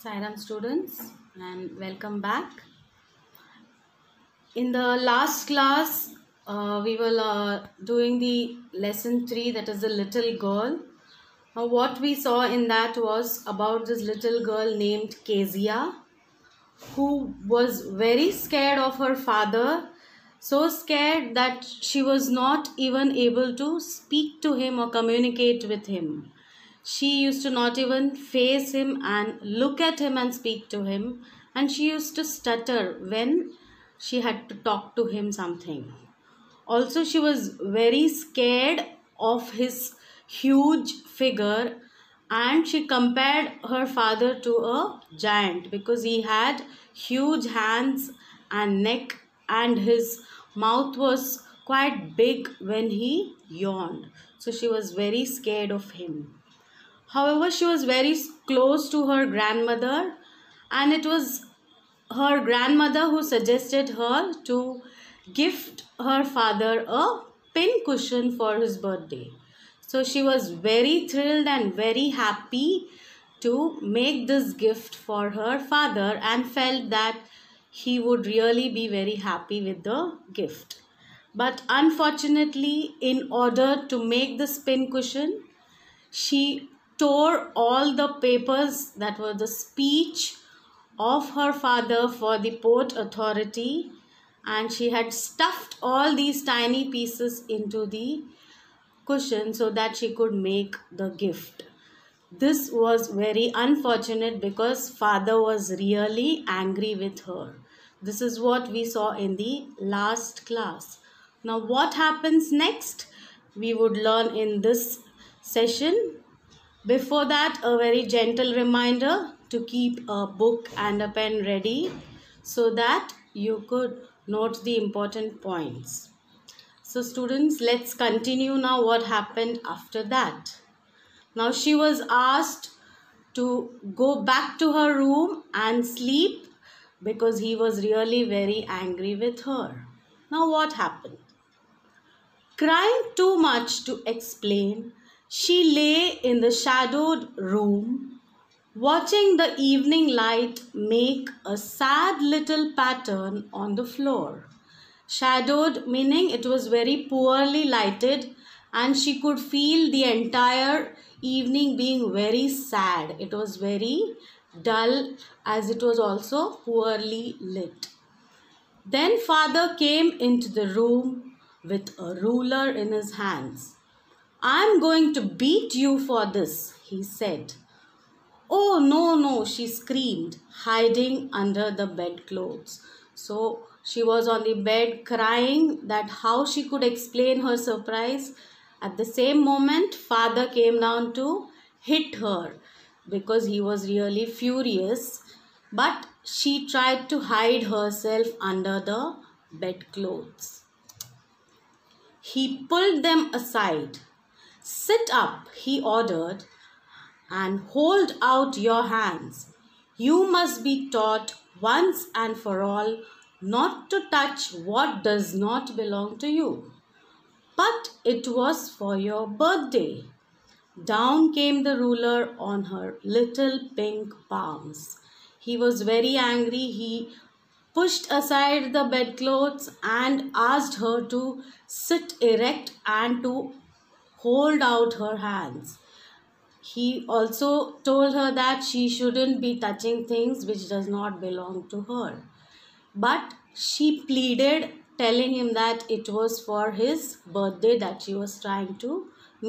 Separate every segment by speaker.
Speaker 1: Sairam students, and welcome back. In the last class, we were doing the lesson 3, that is the little girl. Now what we saw in that was about this little girl named Kezia, who was very scared of her father, so scared that she was not even able to speak to him or communicate with him. She used to not even face him and look at him and speak to him, and she used to stutter when she had to talk to him something. Also, she was very scared of his huge figure, and she compared her father to a giant because he had huge hands and neck, and his mouth was quite big when he yawned. So she was very scared of him. However, she was very close to her grandmother, and it was her grandmother who suggested her to gift her father a pin cushion for his birthday. So she was very thrilled and very happy to make this gift for her father and felt that he would really be very happy with the gift. But unfortunately, in order to make this pin cushion, she tore all the papers that were the speech of her father for the Port Authority, and she had stuffed all these tiny pieces into the cushion so that she could make the gift. This was very unfortunate because father was really angry with her. This is what we saw in the last class. Now what happens next? We would learn in this session. Before that, a very gentle reminder to keep a book and a pen ready so that you could note the important points. So students, let's continue now what happened after that. Now she was asked to go back to her room and sleep because he was really very angry with her. Now what happened? Crying too much to explain, she lay in the shadowed room, watching the evening light make a sad little pattern on the floor. Shadowed meaning it was very poorly lighted, and she could feel the entire evening being very sad. It was very dull as it was also poorly lit. Then father came into the room with a ruler in his hands. "I'm going to beat you for this," he said. "Oh, no, no," she screamed, hiding under the bedclothes. So she was on the bed crying that how she could explain her surprise. At the same moment, father came down to hit her because he was really furious. But she tried to hide herself under the bedclothes. He pulled them aside. "Sit up," he ordered, "and hold out your hands. You must be taught once and for all not to touch what does not belong to you." But it was for your birthday. Down came the ruler on her little pink palms. He was very angry. He pushed aside the bedclothes and asked her to sit erect and to hold out her hands. He also told her that she shouldn't be touching things which does not belong to her. But she pleaded, telling him that it was for his birthday that she was trying to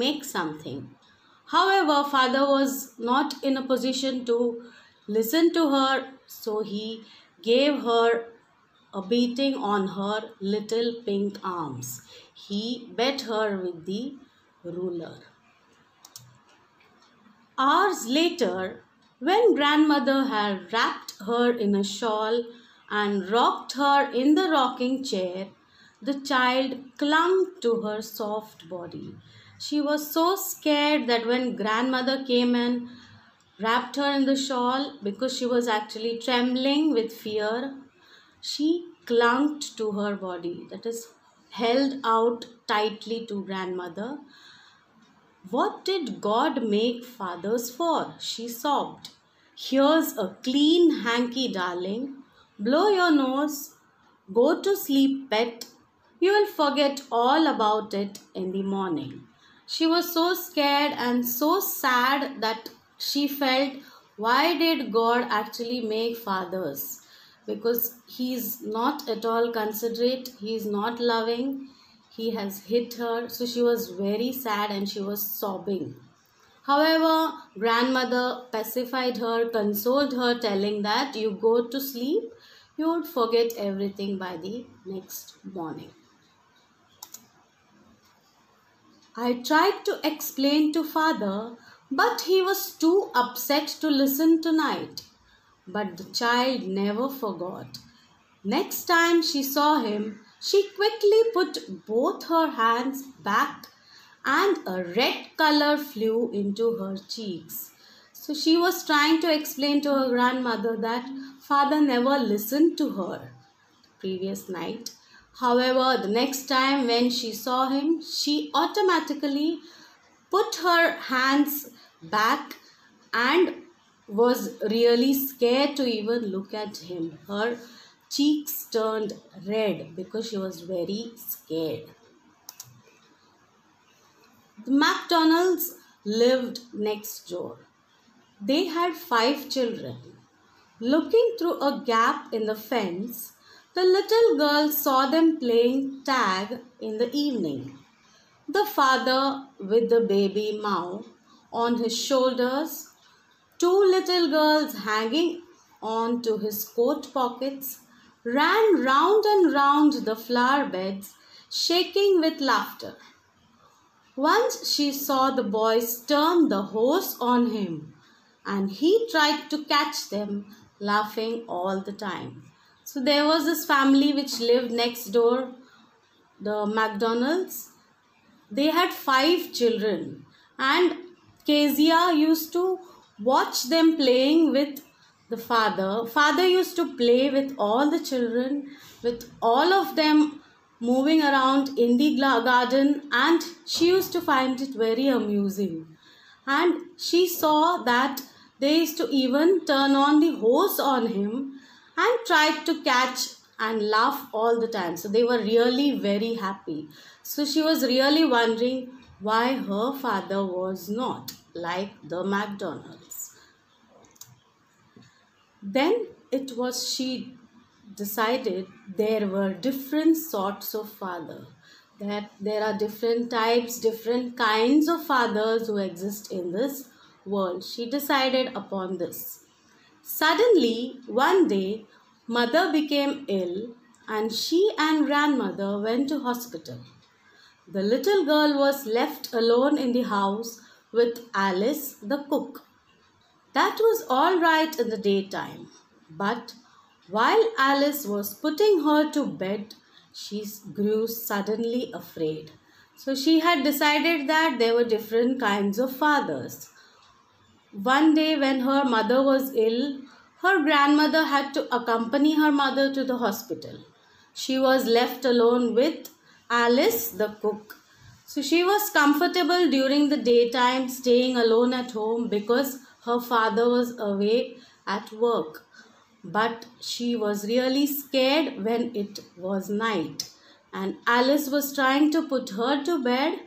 Speaker 1: make something. However, father was not in a position to listen to her, so he gave her a beating on her little pink arms. He beat her with the ruler. Hours later, when grandmother had wrapped her in a shawl and rocked her in the rocking chair, the child clung to her soft body. She was so scared that when grandmother came and wrapped her in the shawl, because she was actually trembling with fear, she clung to her body, that is, held out tightly to grandmother. "What did God make fathers for?" she sobbed. Here's a clean hanky, darling. Blow your nose. Go to sleep, pet. You will forget all about it in the morning. She was so scared and so sad that she felt, why did God actually make fathers? Because He's not at all considerate, He's not loving, He has hit her. So she was very sad and she was sobbing. However, grandmother pacified her, consoled her, telling that you go to sleep, you would forget everything by the next morning. I tried to explain to father, but he was too upset to listen tonight. But the child never forgot. Next time she saw him, she quickly put both her hands back and a red color flew into her cheeks. So she was trying to explain to her grandmother that father never listened to her previous night. However, the next time when she saw him, she automatically put her hands back and was really scared to even look at him. Her cheeks turned red because she was very scared. The McDonalds lived next door. They had 5 children. Looking through a gap in the fence, the little girl saw them playing tag in the evening. The father with the baby Mao on his shoulders, 2 little girls hanging on to his coat pockets, ran round and round the flower beds, shaking with laughter. Once she saw the boys turn the hose on him, and he tried to catch them, laughing all the time. So there was this family which lived next door, the McDonalds. They had 5 children, and Kezia used to watch them playing with the father. Father used to play with all the children, with all of them moving around in the garden, and she used to find it very amusing. And she saw that they used to even turn on the hose on him and tried to catch and laugh all the time. So they were really very happy. So she was really wondering why her father was not like the McDonalds. Then it was she decided there were different sorts of father, that there are different types, different kinds of fathers who exist in this world. She decided upon this. Suddenly, one day, mother became ill and she and grandmother went to hospital. The little girl was left alone in the house with Alice, the cook. That was all right in the daytime, but while Alice was putting her to bed, she grew suddenly afraid. So she had decided that there were different kinds of fathers. One day when her mother was ill, her grandmother had to accompany her mother to the hospital. She was left alone with Alice, the cook. So she was comfortable during the daytime staying alone at home because her father was away at work. But she was really scared when it was night, and Alice was trying to put her to bed,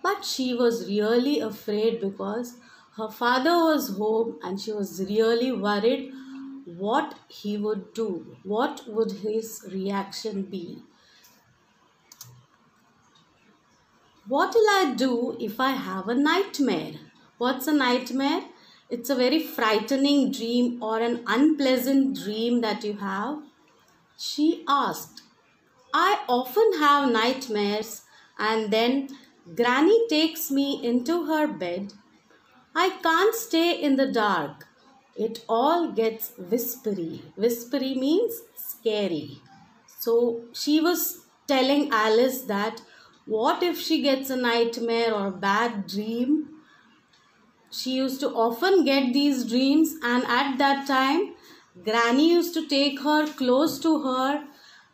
Speaker 1: but she was really afraid because her father was home and she was really worried what he would do, what would his reaction be. What will I do if I have a nightmare? What's a nightmare? It's a very frightening dream or an unpleasant dream that you have. She asked. I often have nightmares and then Granny takes me into her bed. I can't stay in the dark. It all gets whispery. Whispery means scary. So she was telling Alice that what if she gets a nightmare or a bad dream? She used to often get these dreams, and at that time, Granny used to take her close to her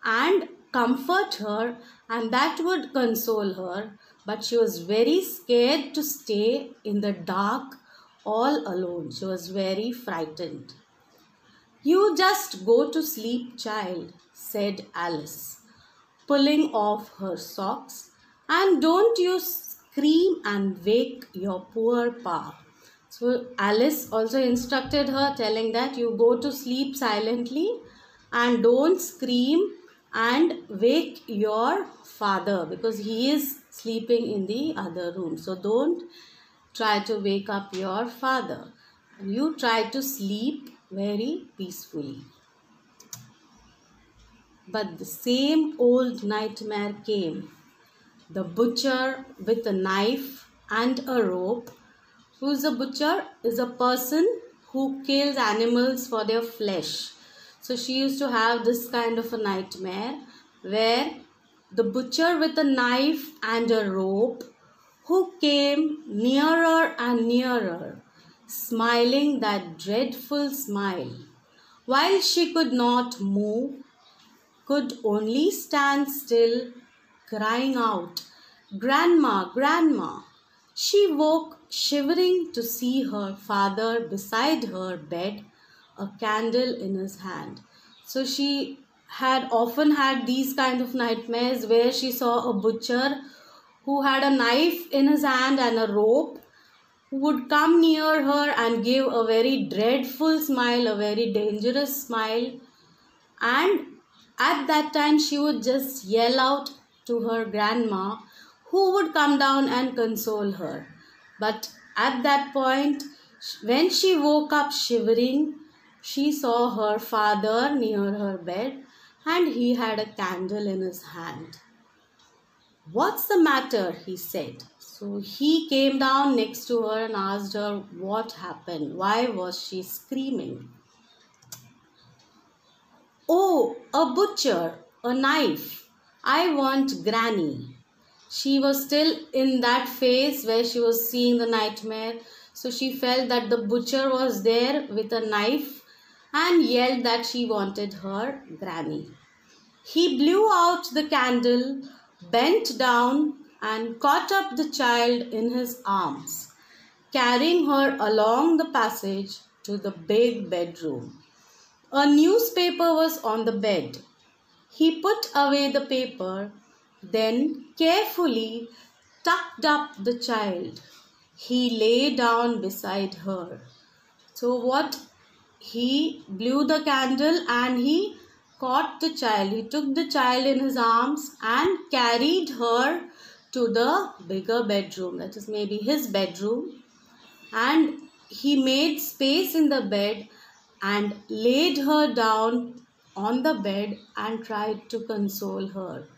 Speaker 1: and comfort her, and that would console her. But she was very scared to stay in the dark all alone. She was very frightened. "You just go to sleep, child," said Alice, pulling off her socks, "and don't you scream and wake your poor pa." So Alice also instructed her, telling that you go to sleep silently and don't scream and wake your father, because he is sleeping in the other room. So don't try to wake up your father. You try to sleep very peacefully. But the same old nightmare came. The butcher with a knife and a rope. Who is a butcher? Is a person who kills animals for their flesh. So she used to have this kind of a nightmare where the butcher with a knife and a rope, who came nearer and nearer, smiling that dreadful smile, while she could not move, could only stand still, crying out, "Grandma, Grandma!" She woke shivering to see her father beside her bed, a candle in his hand. So she had often had these kind of nightmares where she saw a butcher who had a knife in his hand and a rope, who would come near her and give a very dreadful smile, a very dangerous smile. And at that time, she would just yell out to her grandma, who would come down and console her. But at that point, when she woke up shivering, she saw her father near her bed and he had a candle in his hand. "What's the matter?" he said. So he came down next to her and asked her what happened. Why was she screaming? "Oh, a butcher, a knife. I want Granny." She was still in that phase where she was seeing the nightmare. So she felt that the butcher was there with a knife and yelled that she wanted her granny. He blew out the candle, bent down and caught up the child in his arms, carrying her along the passage to the big bedroom. A newspaper was on the bed. He put away the paper, then carefully tucked up the child. He lay down beside her. So what? He blew the candle and he caught the child. He took the child in his arms and carried her to the bigger bedroom. That is maybe his bedroom. And he made space in the bed and laid her down on the bed and tried to console her.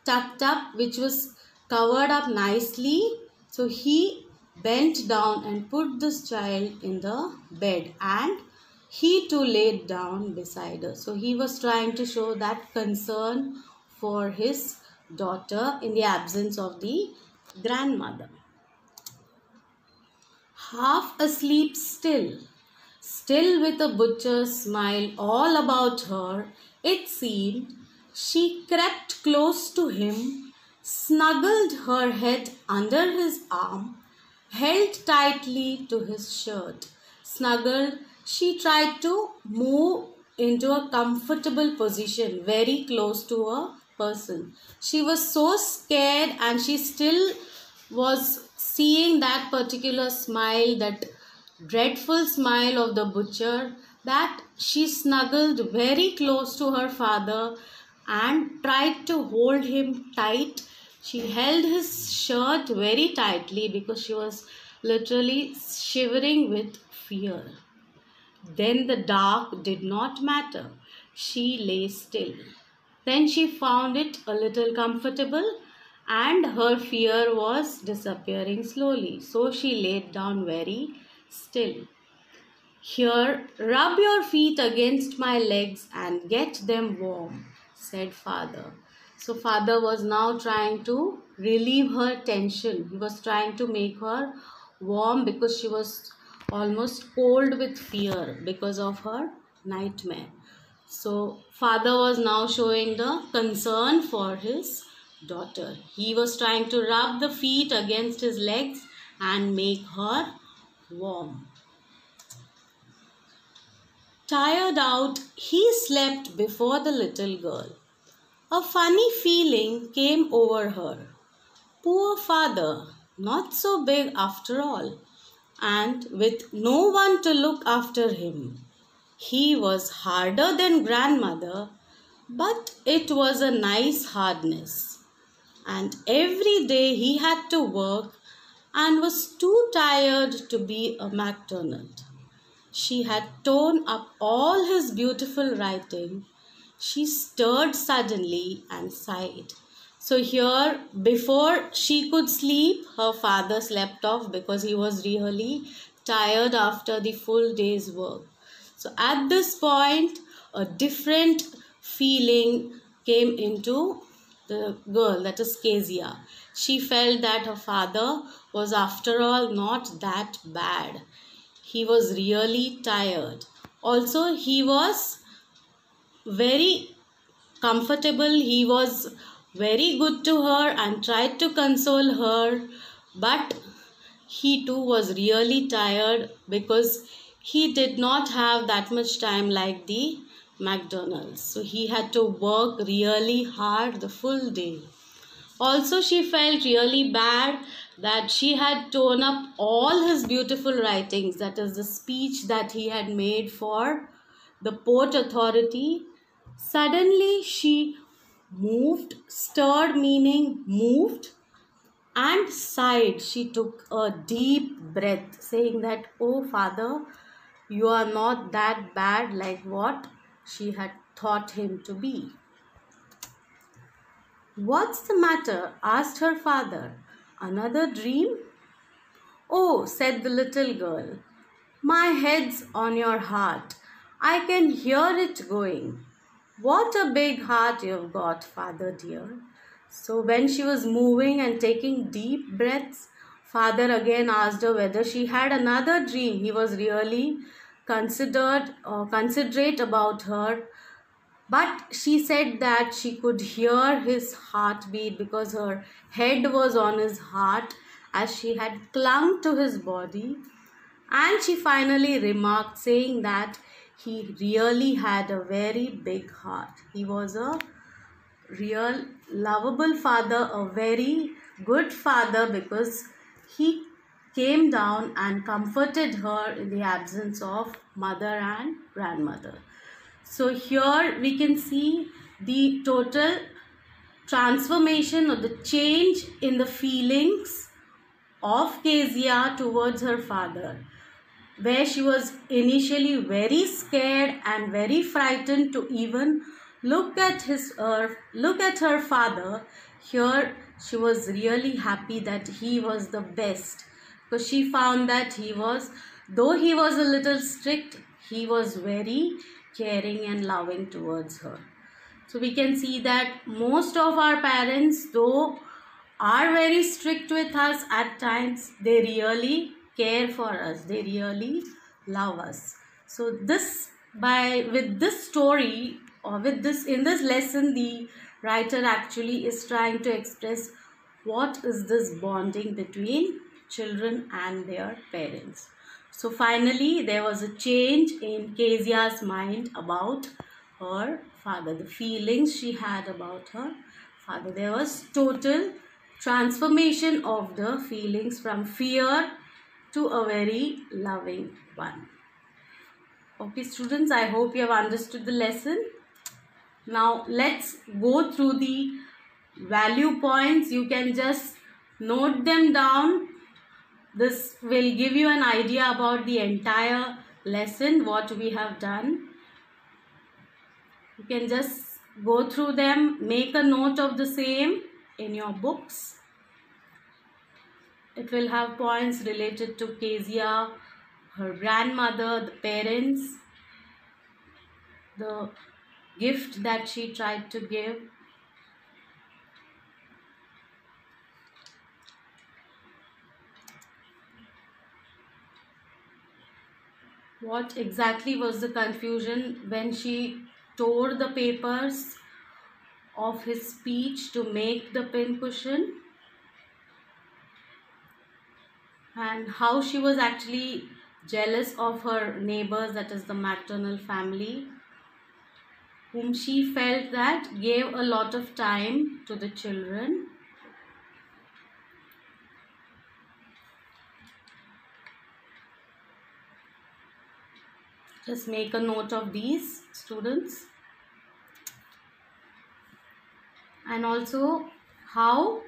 Speaker 1: Tucked up, which was covered up nicely. So he bent down and put this child in the bed and he too laid down beside her. So he was trying to show that concern for his daughter in the absence of the grandmother. Half asleep still with a butcher's smile all about her, it seemed, she crept close to him, snuggled her head under his arm, held tightly to his shirt. Snuggled, she tried to move into a comfortable position very close to a person. She was so scared and she still was seeing that particular smile, that dreadful smile of the butcher, that she snuggled very close to her father and tried to hold him tight. She held his shirt very tightly because she was literally shivering with fear. Then the dark did not matter. She lay still. Then she found it a little comfortable and her fear was disappearing slowly. So she laid down very still. "Here, rub your feet against my legs and get them warm," said father. So father was now trying to relieve her tension. He was trying to make her warm because she was almost cold with fear because of her nightmare. So father was now showing the concern for his daughter. He was trying to rub the feet against his legs and make her warm. Tired out, he slept before the little girl. A funny feeling came over her. Poor father, not so big after all, and with no one to look after him. He was harder than grandmother, but it was a nice hardness. And every day he had to work and was too tired to be a MacDonald. She had torn up all his beautiful writing. She stirred suddenly and sighed. So, here, before she could sleep, her father slept off because he was really tired after the full day's work. So, at this point, a different feeling came into the girl, that is Kezia. She felt that her father was, after all, not that bad. He was really tired. Also, he was very comfortable. He was very good to her and tried to console her, but he too was really tired because he did not have that much time like the McDonald's. So he had to work really hard the full day. Also, she felt really bad that she had torn up all his beautiful writings, that is, the speech that he had made for the Port Authority. Suddenly, she moved, stirred meaning moved, and sighed. She took a deep breath, saying that, "Oh, Father, you are not that bad like what she had thought him to be." "What's the matter?" asked her father. "Another dream?" "Oh," said the little girl, "my head's on your heart. I can hear it going. What a big heart you've got, father dear." So when she was moving and taking deep breaths, father again asked her whether she had another dream. He was really considerate about her. But she said that she could hear his heartbeat because her head was on his heart as she had clung to his body. And she finally remarked, saying that he really had a very big heart. He was a real lovable father, a very good father, because he came down and comforted her in the absence of mother and grandmother. So here we can see the total transformation or the change in the feelings of Kezia towards her father, where she was initially very scared and very frightened to even look at her father. Here she was really happy that he was the best, because she found that though he was a little strict, he was very caring and loving towards her. So we can see that most of our parents, though are very strict with us at times, they really care for us, they really love us. So with this story, or with this in this lesson, the writer actually is trying to express what is this bonding between children and their parents. So finally, there was a change in Kezia's mind about her father, the feelings she had about her father. There was total transformation of the feelings from fear to a very loving one. Okay, students, I hope you have understood the lesson. Now, let's go through the value points. You can just note them down. This will give you an idea about the entire lesson, what we have done. You can just go through them, make a note of the same in your books. It will have points related to Kezia, her grandmother, the parents, the gift that she tried to give. What exactly was the confusion when she tore the papers of his speech to make the pincushion? And how she was actually jealous of her neighbors, that is the maternal family, whom she felt that gave a lot of time to the children. Just make a note of these, students. And also how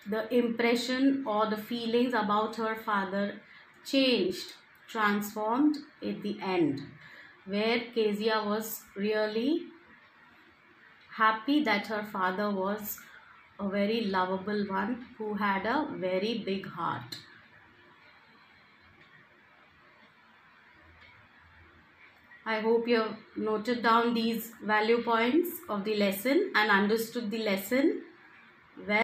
Speaker 1: the impression or the feelings about her father changed, transformed at the end, where Kezia was really happy that her father was a very lovable one who had a very big heart. I hope you have noted down these value points of the lesson and understood the lesson well.